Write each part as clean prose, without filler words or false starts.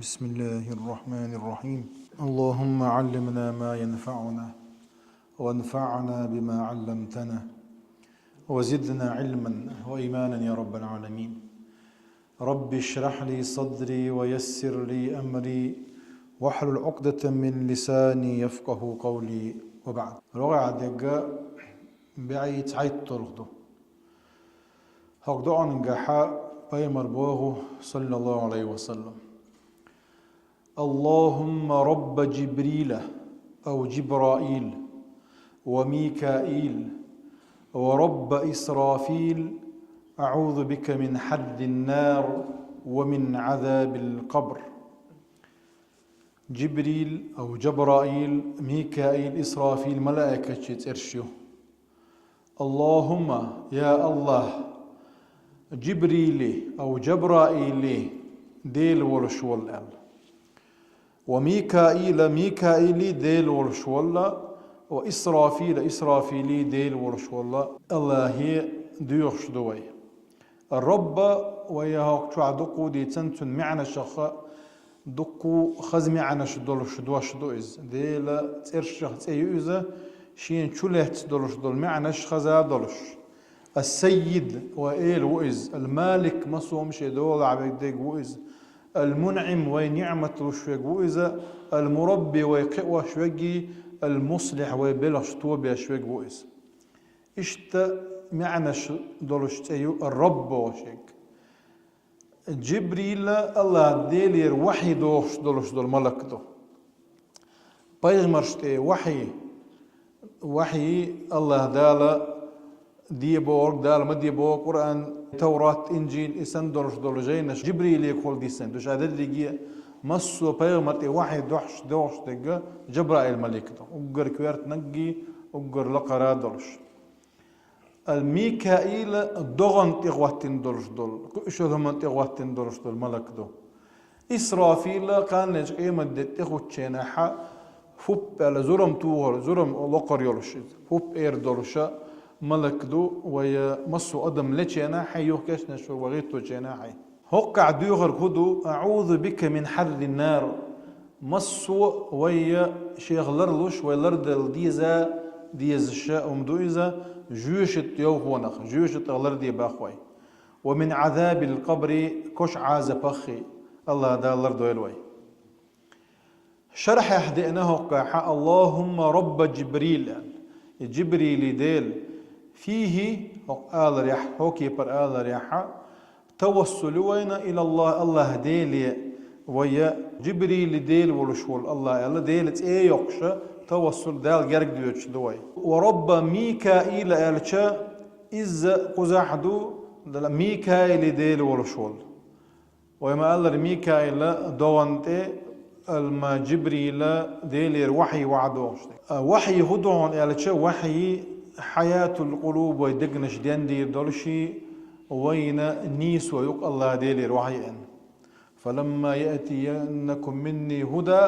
بسم الله الرحمن الرحيم. اللهم علمنا ما ينفعنا وانفعنا بما علمتنا وزدنا علما وإيمانا يا رب العالمين. رب اشرح لي صدري ويسر لي أمري واحلل عقدة من لساني يفقه قولي وبعد. رغع دقا بعيد عيد طرقه هقدو عن قحاء بيمر بوغو صلى الله عليه وسلم. اللهم رب جبريل أو جبرائيل وميكائيل ورب إسرافيل أعوذ بك من حر النار ومن عذاب القبر. جبريل أو جبرائيل ميكائيل إسرافيل ملائكة ترشيو. اللهم يا الله جبريل أو جبرائيل ديل ورشول ال وميكائيل ميكائيلي ديل ورشولا وإسرافيل إسرافيلي ديل ورشولا. الله هي ديوخش دوي الرب وياهوك شو دقو دي تنتن معنا شخا دقو خز معنا شدول شدوا شدويز ديل ترشخ تيوزا شين شوله تدول شدول معنا خزا دولش. السيد وإيل وإز المالك مصوم شدول عبيد ديق وإز المنعم ونعمة وشوق وإذا المربي ويقوى شوقي المصلح ويبلغ طوبي شوق وإذا إشت معنى دولشت أيو الرب وشيك. جبريل الله ديلير وحي دوش دولش دول ملك دو بيغمرشت وحي الله دالا دي بورك دال ما دي بورك قرآن توراة إنجيل إسان دولش جينش جبريل يقول دي سن دوش عدد لقيا مصو بيغمرت وحي دوش دقا جبرائيل ملك دو وقر كويرت نقي وقر لقرا دولش. الميكائيل دوغن تغواتين دولش دول كوشو هم تغواتين دولش دول ملك دو. إسرافيل كان لج قيمة دي تغوت شيناحا فوب على زرم توغر زرم لقر يولش فوب إير دولشا ملك دو ويا مصو أدم لجينا حيوه كشنا شو وغيتو جينا حي هقع ديوغر كدو أعوذ بك من حر النار مصو ويا شيخ لرلوش ويلرد الديزا ديز الشاء ومدويزا جوشت يوهونخ جوشت أغلر دي باخوي ومن عذاب القبر كش عاز بخي الله دا لردو يلوي. شرح يحدئناه قاحة اللهم رب جبريل جبريل ديل فيه آل ريح هوكي بر آل ريح توصل وين إلى الله الله ديلي ويا جبريل ديل ورشول الله الله ديل ايه يقش توصل دال جرق ديوش دوي. ورب ميكائيل آلشا إز قزاحدو ميكائيل ديل ورشول ويما الله ميكائيل دوانتي الما جبريل ديل وحي وعدوش وحي هدون آلشا وحي حياة القلوب ويدقنش ديندي دولشي وين نيس ويق الله ديلي روحيئن فلما يأتينكم مني هدى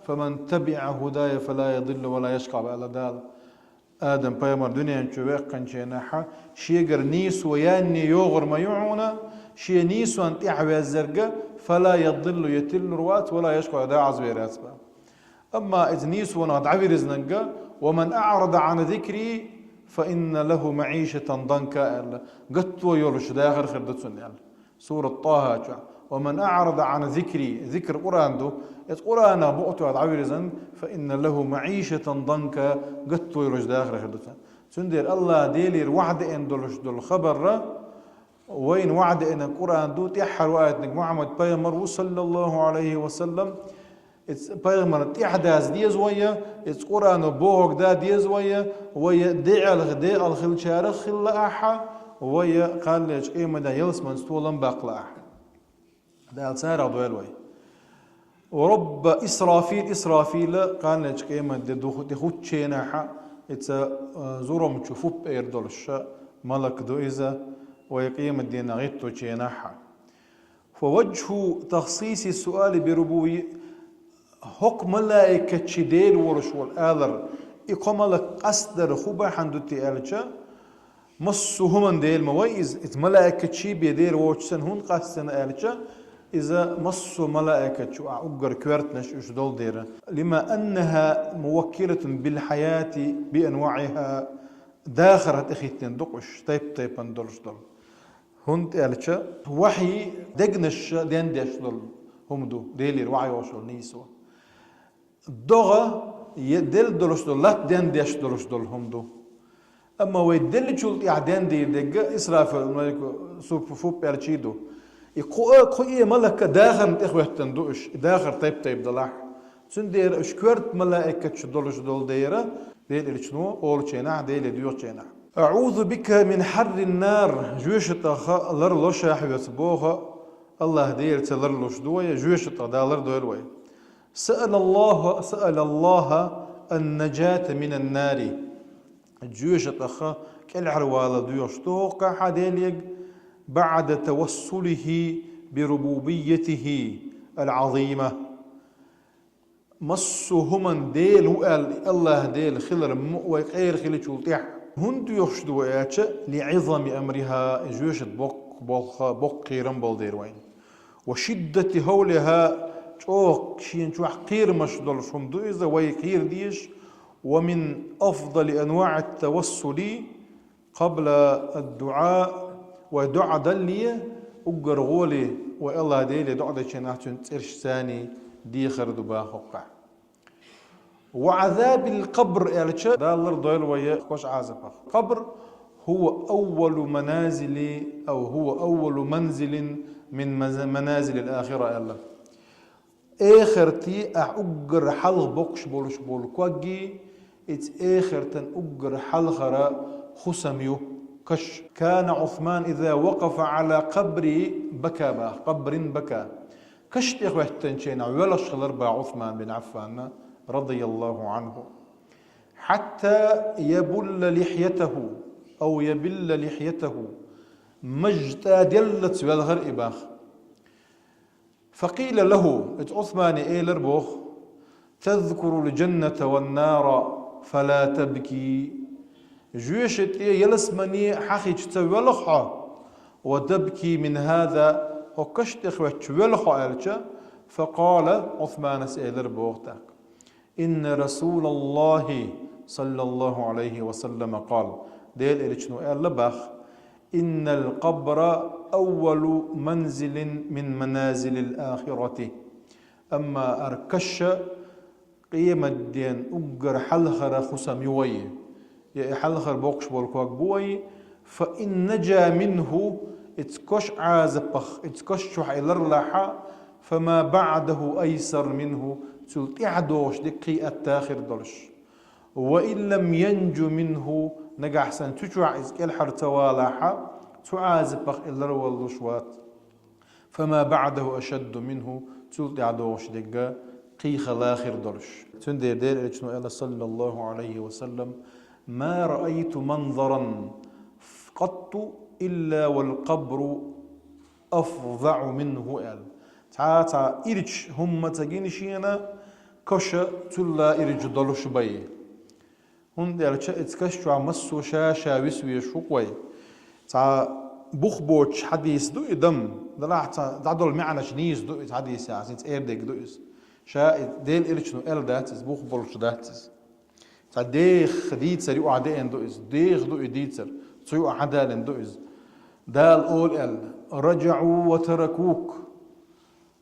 فمن تبع هداي فلا يضل ولا يشقى بألا دال آدم بيمر دنيا نشويق كنشيناحا شيقر نيس وياني يوغر ما يعونا شي نيس وانت إعوى الزرقاء فلا يضل يتل روات ولا يشقى دا عزويرات أما إذ نيس ونغد عبير زنقا ومن أعرض عن ذكري فإن له معيشة ضنكا قط ويولش داخل خردتون سورة طه ومن أعرض عن ذكري ذكر قرآن دو قرآن بؤتو عبيرزن فإن له معيشة ضنكا قط ويولش داخل خردتون سندير الله ديلير وعد إن دولش دول خبر وين وعد إن القرآن دو تحر وآيتنك محمد بيمر صلى الله عليه وسلم بيغمر تحداز ديز ويا قرآن بوغ دا ديز ويا دع الغداء الخل شارخ خل أحا ويا قال ليش قيمة دا يلسمن ستولن باقلا أحا دا السارة دويل وي. ورب إسرافيل قال ليش قيمة دا دخوت شيناحا زورم تشوفوب إير دولش ملك دو إذا ويقيمة دينا غيتو شيناحا. فوجه تخصيص السؤال بربوبية حكم ملائكة شديل ورشول آلر إقام لك أصدر خوبا حندوتي آلشا مصو همن ديل مويز إت ملائكة شي بيدير ووشسن هون قاسن آلشا إذا مصوا ملائكة شو أقر كوارتنش إيش دول ديرة لما أنها موكلة بالحياة بأنواعها داخرة إخيتين دقش طيب اندولش دول هند ألشا وحي دقنش دين ديش دول هم دو ديلي الوعي وشل نيسوا الدغة يدل دولش دول لا دين ديش دولش دول هم دو أما ويدل شول يعدين دي دقة إسرافيل ملك فوب ألشيدو يقول إيه ملك داخل إخوة تندوش داخل طيب دلاح سندير اشكرت ملائكة شدول ديرة ديل اللي شنو أول شينع ديل ديو شينع أعوذ بك من حر النار جوش تخا لرلوش يحبسبوها الله دير تلرلوش دوية جوش تدالر دوية سأل الله النجاة من النار جوش تخا كل عروالة ديوش توقع حديليق بعد توسله بربوبيته العظيمة مصهم ديل وقال الله ديل خلر وغير خلي شلتيح هند يخشدوا اياتش لعظم امرها جوشت بوق قيرن بالدير وين وشدة هولها شوق شين شو حقير مشدل شمدو اذا ويقير ديش ومن افضل انواع التوسل قبل الدعاء ودعاء دلية أجر غولي والله ديلي دعاء دشيناتون ترش ثاني ديخر دبا حقع وعذاب القبر يالشا دالر دويل ويا خوش عازبه قبر هو أول منازل أو هو أول منزل من منازل الآخرة يلا آخرتي أجر حلق بوكش بولش بول كواجي آخرتن أجر حلقرا خسميو كش كان عثمان إذا وقف على قبر بكى كشت إخوة تنشينا ولش خلربا عثمان بن عفان رضي الله عنه حتى يبل لحيته مجتا دلت والغر إباخ فقيل له عثمان إيلر بوخ تذكر الجنة والنار فلا تبكي جوشت يلسمني حخي تولخها وتبكي من هذا وكشت إخوة تولخها ألشا فقال عثمان سئلر بوغتك إن رسول الله صلى الله عليه وسلم قال ديل إلشنو لبخ إن القبر أول منزل من منازل الآخرة أما أركش قيم الدين أجر حلخر خسم يوي يا حلخر بوكش بولكوك بوي فإن نجا منه اتكش عازبخ اتكش شو حيلرلحا فما بعده أيسر منه تلتعدوش دقي التاخر دلش وإن لم ينجو منه نجا حسن تجوع إزكال حرتوالحا تعازبخ إلا واللشوات فما بعده أشد منه تلتعدوش دقا قي خلاخر دلش تندير دير إلى صلى الله عليه وسلم ما رأيت منظرا قط إلا والقبر أفظع منه قال تعا إرج هم تجين شينا كشا تلا إرج دلش بي هون قال اتكشوا عمسو شاشا ويسوي شوقوي تعا بوخبوش حديث دو دم دلع دعدل معنى شنيس دو حديث يعني إيردك دو شا ديل إرج نو إل داتس بوخبولش داتس ديخ ديتسر يقع دين دوئز ديخ دوئ ديتسر سيقع عدال دوئز دال أول ال رجعوا وتركوك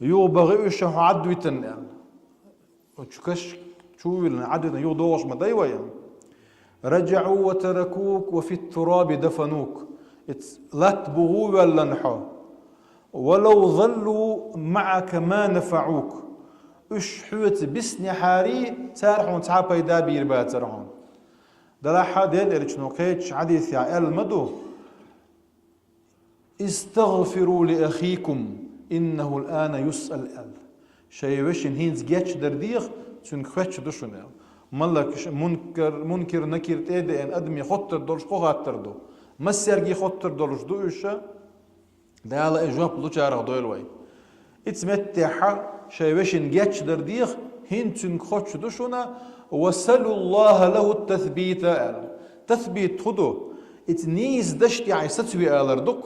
يوبغي يشحوا عدويتن ال وشكش شو لنا عدويتن يو دوش ما دايوين رجعوا وتركوك وفي التراب دفنوك لا تبغوا ولا نحو ولو ظلوا معك ما نفعوك اش حوت بسني حاري سارحون تعا بيدا بيربات سارحون دلا حادل ارچنو قيتش حديث يا المدو استغفروا لاخيكم انه الان يسال ال شي وشن هينز جيتش درديخ تون خوتش دشون ملك منكر نكير تيدي ان ادمي خطر دورش خاطردو مسرغي خطر دورش دوشا دالا اجواب لو چارا دويلوي اتمتح شايوشن جاتش درديخ هنتن خوتش دوشونا وسلوا الله له التثبيت تثبيت خدو اتنيز دشتي عي ستوي آلردوك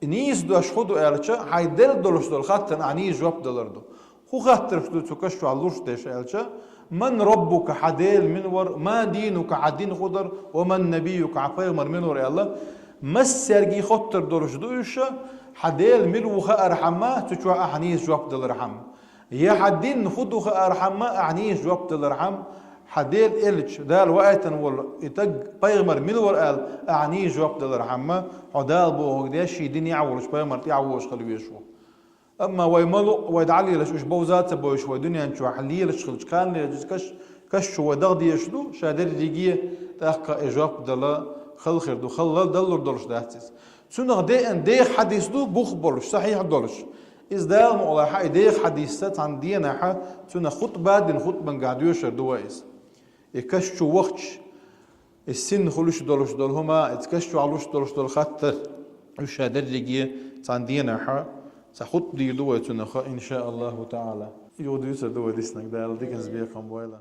نيس دو أشخدو ألشة هيدل دولش دول خاطر أعني جواب دولردو هو خاطر شدو تكشوا على لوش ديش ألشة من ربك حديل منور ما دينك حدين خضر ومن نبيك عفيمر منور الله مس سرقي خطر دولش دوشة حديل ملوخة أرحمة تشوى أعنيس جواب دولرحم يا حدين خدوخة أرحمة أعنيس جواب دولرحم حديل إلش دال وقتن ولا يتج بيغمر منور قال أعني جواب دولرحمة عدال بو هقداش يدين يعورش بيغمر يعورش خليه يشوا أما ويملو ويدعلي لش إيش بوزات بوش ودنيا نشوا حليه لش خلش كان لش كش ودغدي يشدو شادر رجيه تحقق جواب دلا خل خير دو خل دلور دولش دهتس سنغ دي ان دي حديث دو بوخ بولش صحيح دولش إذ دال مؤلاحة دي حديثات عن دينا حا سنغ خطبة دين خطبة قاعديوش دوائز يكشوا وقتش السن خلوش دولش دول هما يتكشوا علوش دولش دول خاطر وش هدرجي تاندينا حا سخط دي دوة إن شاء الله تعالى يوديوس دوة ديسنك دال ديكنز بيقام بويلا